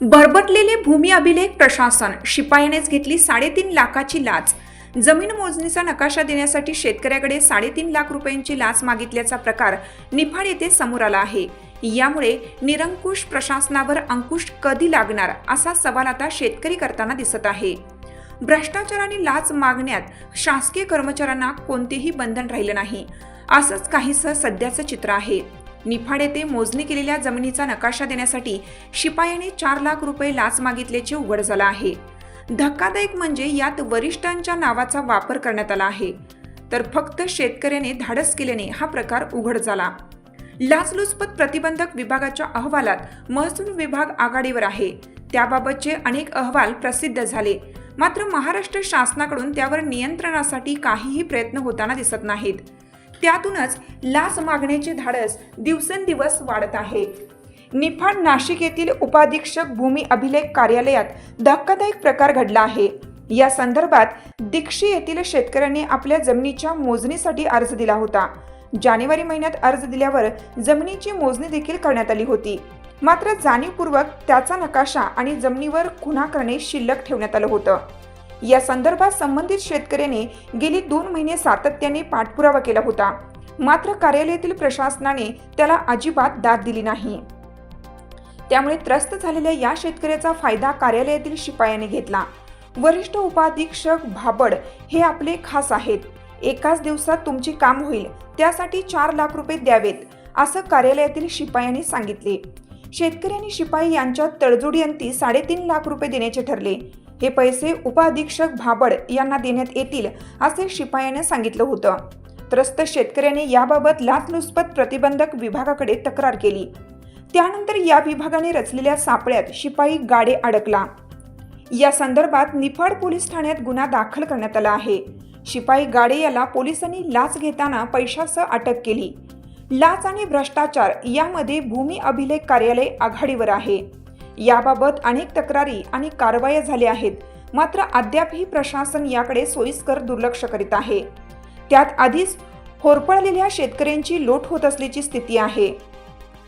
भरभटलेले भूमी अभिलेख प्रशासन, शिपायानेच घेतली 3.5 लाखाची लाच। जमीन मोजणीचा नकाशा देण्यासाठी शेतकऱ्याकडे 3.5 लाख रुपयांची लाच मागितल्याचा प्रकार निफाड येथे समोर आला आहे। यामुळे निरंकुश प्रशासनावर अंकुश कधी लागणार असा सवाल आता शेतकरी करताना दिसत आहे। भ्रष्टाचार आणि लाच मागण्यात शासकीय कर्मचाऱ्यांना कोणतेही बंधन राहिलं नाही, असंच काहीसं सध्याचं चित्र आहे। निफाड येथे मोजणी केलेल्या जमिनीचा नकाशा देण्यासाठी शिपायाने 4 लाख रुपये लाच मागितल्याचे उघड झालं आहे। धक्कादायक म्हणजे यात वरिष्ठांच्या नावाचा वापर करण्यात आला आहे, तर फक्त शेतकऱ्याने धाडस केल्याने हा प्रकार उघड झाला। लाचलुचपत प्रतिबंधक विभागाच्या अहवालात महसूल विभाग आघाडीवर आहे, त्याबाबतचे अनेक अहवाल प्रसिद्ध झाले, मात्र महाराष्ट्र शासनाकडून त्यावर नियंत्रणासाठी काहीही प्रयत्न होताना दिसत नाहीत। त्यातूनच लाच मागण्याचे धाडस दिवसेंदिवस वाढत आहे। निफाड नाशिक येथील उपाधीक्षक भूमी अभिलेख कार्यालयात धक्कादायक प्रकार घडला आहे। या संदर्भात दिक्षी येथील शेतकऱ्यांनी आपल्या जमिनीच्या मोजणीसाठी अर्ज दिला होता। जानेवारी महिन्यात अर्ज दिल्यावर जमिनीची मोजणी देखील करण्यात आली होती, मात्र जाणीवपूर्वक त्याचा नकाशा आणि जमिनीवर खुणा करणे शिल्लक ठेवण्यात आलं होतं। या संदर्भात संबंधित शेतकऱ्याने गेली 2 महिने सातत्याने पाठपुरावा केला होता, मात्र कार्यालयातील प्रशासनाने त्याला अजिबात दाद दिली नाही। त्यामुळे त्रस्त झालेल्या या शेतकऱ्याचा फायदा कार्यालयातील शिपायाने घेतला। वरिष्ठ उपाधीक्षक भाबड हे आपले खास आहेत, एकाच दिवसात तुमचे काम होईल, त्यासाठी 4 लाख रुपये द्यावेत, असं कार्यालयातील शिपायाने सांगितले। शेतकरी आणि शिपाई यांच्यात तडजोडीअंती 3.5 लाख रुपये देण्याचे ठरले। हे पैसे उपाधीक्षक भाबड यांना देण्यात येतील, असे शिपायाने सांगितलं होतं। त्रस्त शेतकऱ्याने याबाबत लाचलुचपत प्रतिबंधक विभागाकडे तक्रार केली। त्यानंतर या विभागाने रचलेल्या सापळ्यात शिपाई गाडे अडकला। या संदर्भात निफाड पोलीस ठाण्यात गुन्हा दाखल करण्यात आला आहे। शिपाई गाडे याला पोलिसांनी लाच घेताना पैशासह अटक केली। लाच आणि भ्रष्टाचार यामध्ये भूमी अभिलेख कार्यालय आघाडीवर आहे। याबाबत अनेक तक्रारी आणि कारवाया झाल्या आहेत, मात्र अद्यापही प्रशासन याकडे सोयीस्कर दुर्लक्ष करीत आहे। त्यात आधीच होरपळलेल्या शेतकऱ्यांची लोट होत असल्याची स्थिती आहे।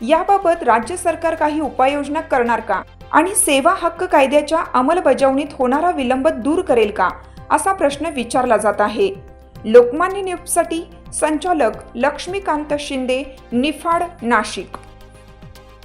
याबाबत राज्य सरकार काही उपाययोजना करणार का आणि सेवा हक्क कायद्याच्या अंमलबजावणीत होणारा विलंब दूर करेल का, असा प्रश्न विचारला जात आहे। लोकमान्य न्यूजसाठी संचालक लक्ष्मीकांत शिंदे, निफाड, नाशिक।